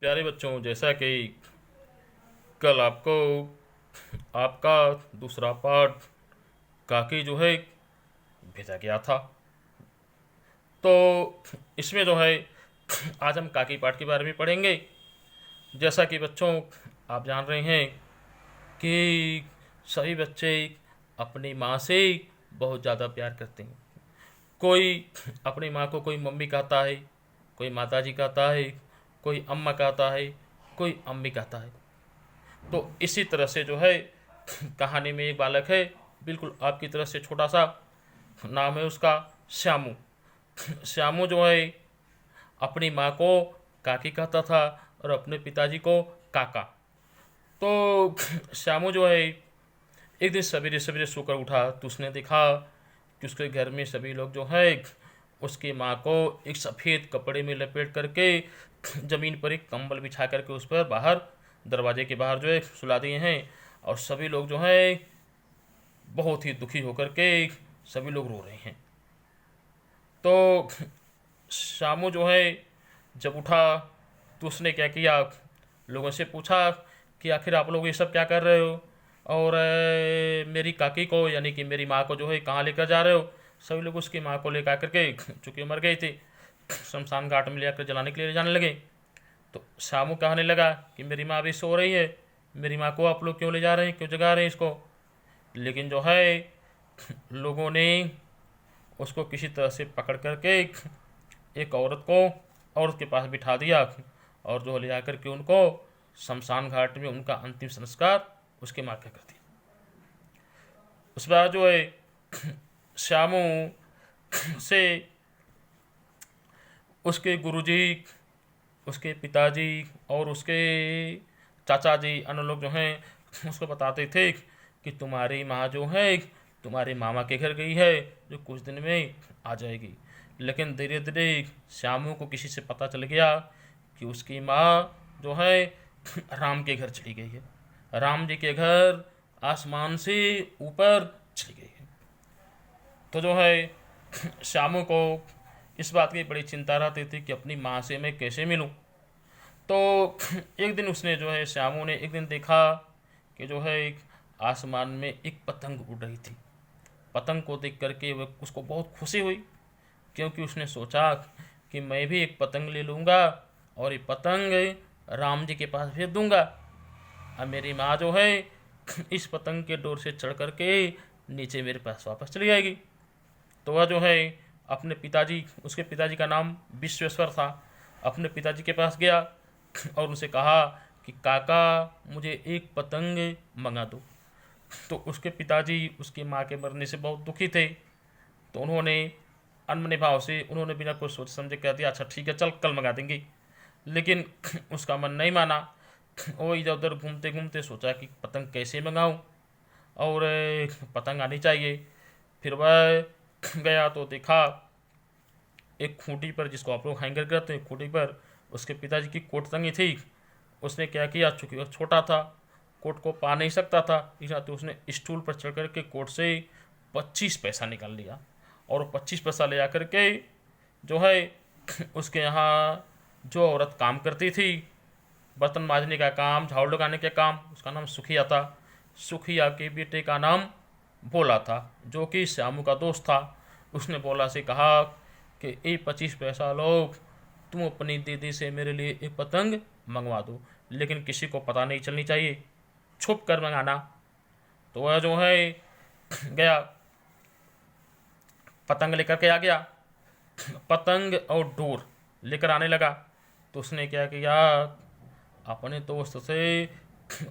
प्यारे बच्चों, जैसा कि कल आपको आपका दूसरा पार्ट काकी जो है भेजा गया था, तो इसमें जो है आज हम काकी पाठ के बारे में पढ़ेंगे। जैसा कि बच्चों आप जान रहे हैं कि सभी बच्चे अपनी माँ से बहुत ज़्यादा प्यार करते हैं। कोई अपनी माँ को कोई मम्मी कहता है, कोई माताजी कहता है, कोई अम्मा कहता है, कोई अम्मी कहता है। तो इसी तरह से जो है कहानी में एक बालक है, बिल्कुल आपकी तरह से छोटा सा, नाम है उसका श्यामू। श्यामू जो है अपनी माँ को काकी कहता था और अपने पिताजी को काका। तो श्यामू जो है एक दिन सवेरे सवेरे सोकर उठा तो उसने देखा कि उसके घर में सभी लोग जो है उसकी माँ को एक सफ़ेद कपड़े में लपेट करके ज़मीन पर एक कंबल बिछा करके उस पर बाहर दरवाजे के बाहर जो है सुला दिए हैं। और सभी लोग जो है बहुत ही दुखी होकर के सभी लोग रो रहे हैं। तो शामू जो है जब उठा तो उसने क्या किया, लोगों से पूछा कि आखिर आप लोग ये सब क्या कर रहे हो, और मेरी काकी को यानी कि मेरी माँ को जो है कहाँ लेकर जा रहे हो। सभी लोग उसकी माँ को लेकर करके, चूँकि मर गई थी, शमशान घाट में ले जाकर जलाने के लिए ले जाने लगे। तो शामू कहने लगा कि मेरी माँ अभी सो रही है, मेरी माँ को आप लोग क्यों ले जा रहे हैं, क्यों जगा रहे हैं इसको। लेकिन जो है लोगों ने उसको किसी तरह से पकड़ करके एक औरत के पास बिठा दिया और जो ले जाकर के उनको शमशान घाट में उनका अंतिम संस्कार उसके माँ के कर दिया। उस बाद जो है श्यामू से उसके गुरुजी, उसके पिताजी और उसके चाचा जी अन्य लोग जो हैं उसको बताते थे कि तुम्हारी माँ जो है तुम्हारे मामा के घर गई है, जो कुछ दिन में आ जाएगी। लेकिन धीरे धीरे श्यामू को किसी से पता चल गया कि उसकी माँ जो है राम के घर चली गई है, राम जी के घर आसमान से ऊपर चली गई है। तो जो है श्यामू को इस बात की बड़ी चिंता रहती थी कि अपनी माँ से मैं कैसे मिलूं। तो एक दिन उसने जो है श्यामू ने एक दिन देखा कि जो है एक आसमान में एक पतंग उड़ रही थी। पतंग को देख करके वह उसको बहुत खुशी हुई, क्योंकि उसने सोचा कि मैं भी एक पतंग ले लूँगा और ये पतंग राम जी के पास भेज दूँगा। अब मेरी माँ जो है इस पतंग के डोर से चढ़ करके नीचे मेरे पास वापस चली जाएगी। तो वह जो है अपने पिताजी, उसके पिताजी का नाम विश्वेश्वर था, अपने पिताजी के पास गया और उनसे कहा कि काका मुझे एक पतंग मंगा दो। तो उसके पिताजी उसकी माँ के मरने से बहुत दुखी थे, तो उन्होंने अनमने भाव से उन्होंने बिना कुछ सोच समझे कह दिया, अच्छा ठीक है चल कल मंगा देंगे। लेकिन उसका मन नहीं माना। वो इधर उधर घूमते घूमते सोचा कि पतंग कैसे मंगाऊं और पतंग आनी चाहिए। फिर वह गया तो देखा एक खूंटी पर, जिसको आप लोग हैंगर करते हैं, खूंटी पर उसके पिताजी की कोट टंगी थी। उसने क्या किया, चूँकि वह छोटा था, कोट को पा नहीं सकता था, इसलिए तो उसने स्टूल पर चढ़ कर के कोट से 25 पैसा निकाल लिया और 25 पैसा ले आकर के जो है उसके यहाँ जो औरत काम करती थी, बर्तन मांजने का काम, झाड़ू लगाने का काम, उसका नाम सुखिया था। सुखिया के बेटे का नाम भोला था, जो कि श्यामू का दोस्त था। उसने भोला से कहा कि ये 25 पैसा लो, तुम अपनी दीदी से मेरे लिए एक पतंग मंगवा दो, लेकिन किसी को पता नहीं चलनी चाहिए, छुप कर मंगाना। तो वह जो है गया, पतंग लेकर के आ गया, पतंग और डोर लेकर आने लगा। तो उसने क्या किया, अपने दोस्त से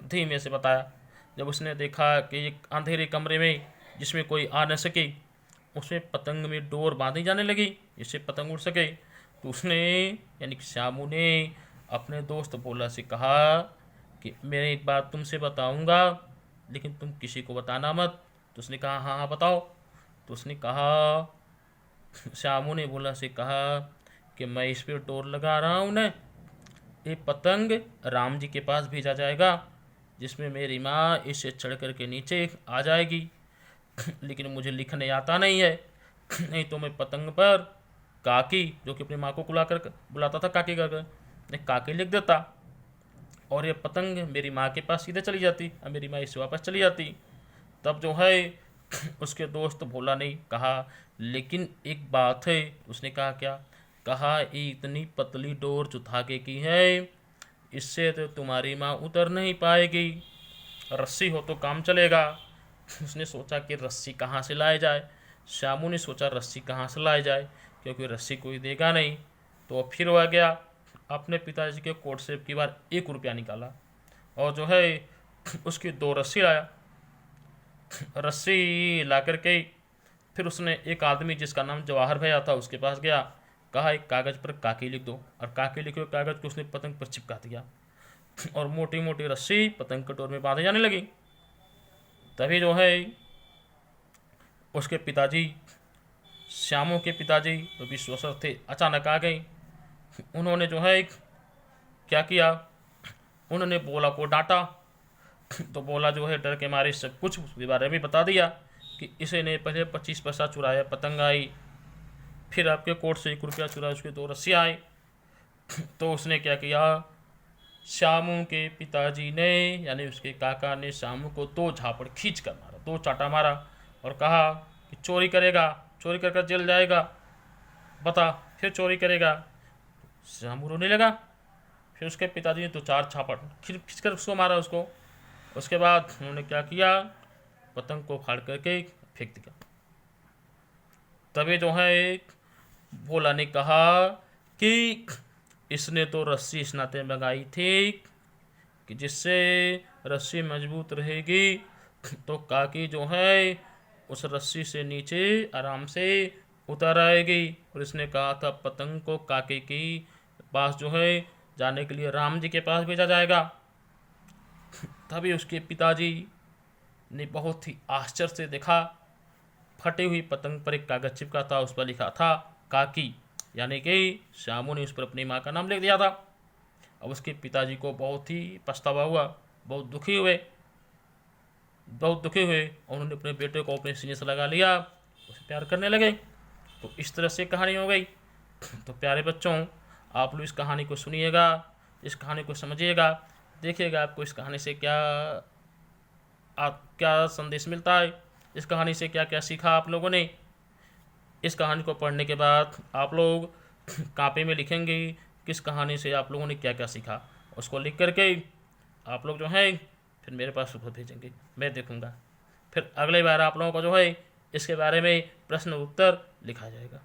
धीमे से बताया। जब उसने देखा कि एक अंधेरे कमरे में जिसमें कोई आ न सके, उसमें पतंग में डोर बांधी जाने लगी जिससे पतंग उड़ सके, तो उसने यानी कि श्यामू ने अपने दोस्त भोला से कहा कि मैं एक बात तुमसे बताऊंगा, लेकिन तुम किसी को बताना मत। तो उसने कहा हाँ हाँ बताओ। तो उसने कहा, श्यामू ने भोला से कहा कि मैं इस पर डोर लगा रहा हूँ न, ये पतंग राम जी के पास भेजा जाएगा, जिसमें मेरी माँ इससे चढ़ कर के नीचे आ जाएगी। लेकिन मुझे लिखने आता नहीं है, नहीं तो मैं पतंग पर काकी, जो कि अपनी माँ को बुलाता था काकी कर, मैं काकी लिख देता। और ये पतंग मेरी माँ के पास सीधे चली जाती और मेरी माँ इससे वापस चली जाती। तब जो है उसके दोस्त भोला ने कहा, लेकिन एक बात है। उसने कहा, क्या? कहा, ये इतनी पतली डोर जो धागे की है, इससे तो तुम्हारी माँ उतर नहीं पाएगी, रस्सी हो तो काम चलेगा। उसने सोचा कि रस्सी कहाँ से लाए जाए। श्यामू ने सोचा रस्सी कहाँ से लाए जाए, क्योंकि रस्सी कोई देगा नहीं। तो फिर वह गया अपने पिताजी के कोट से की बार 1 रुपया निकाला और जो है उसकी 2 रस्सी लाया। रस्सी ला करके फिर उसने एक आदमी जिसका नाम जवाहर भैया था उसके पास गया। कहा, एक कागज़ पर काकी लिख दो। और काकी लिखे हुए कागज़ को उसने पतंग पर चिपका दिया और मोटी मोटी रस्सी पतंग कटोर में बांधे जाने लगी। तभी जो है उसके पिताजी, श्यामू के पिताजी जो विश्वेश्वर थे, अचानक आ गए। उन्होंने जो है क्या किया, उन्होंने बोला को डांटा। तो बोला जो है डर के मारे सब कुछ उसके बारे में बता दिया कि इसे ने पहले 25 पैसा चुराया पतंग आई, फिर आपके कोट से 1 रुपया चुराया, उसके 2 रस्सी आई। तो उसने क्या किया, श्यामू के पिताजी ने यानी उसके काका ने श्यामू को 2 झापड़ खींच कर मारा, 2 चाटा मारा और कहा कि चोरी करेगा, चोरी कर कर जेल जाएगा, बता फिर चोरी करेगा। श्यामू रोने लगा। फिर उसके पिताजी ने 2-4 झापड़ खींच कर उसको मारा उसको। उसके बाद उन्होंने क्या किया, पतंग को फाड़ करके फेंक दिया। तभी जो है भोला ने कहा कि इसने तो रस्सी इस नाते मंगाई थी कि जिससे रस्सी मजबूत रहेगी तो काकी जो है उस रस्सी से नीचे आराम से उतर आएगी। और इसने कहा था पतंग को काकी की पास जो है जाने के लिए राम जी के पास भेजा जाएगा। तभी उसके पिताजी ने बहुत ही आश्चर्य से देखा, फटी हुई पतंग पर एक कागज़ चिपका था, उस पर लिखा था काकी, यानी कि श्यामू ने उस पर अपनी माँ का नाम लिख दिया था। अब उसके पिताजी को बहुत ही पछतावा हुआ, बहुत दुखी हुए, और उन्होंने अपने बेटे को अपने सीने से लगा लिया, उसे प्यार करने लगे। तो इस तरह से कहानी हो गई। तो प्यारे बच्चों, आप लोग इस कहानी को सुनिएगा, इस कहानी को समझिएगा, देखिएगा आपको इस कहानी से क्या संदेश मिलता है, इस कहानी से क्या क्या सीखा आप लोगों ने। इस कहानी को पढ़ने के बाद आप लोग कापी में लिखेंगे किस कहानी से आप लोगों ने क्या क्या सीखा। उसको लिख करके आप लोग जो है फिर मेरे पास उसको भेजेंगे, मैं देखूंगा। फिर अगले बार आप लोगों को जो है इसके बारे में प्रश्न उत्तर लिखा जाएगा।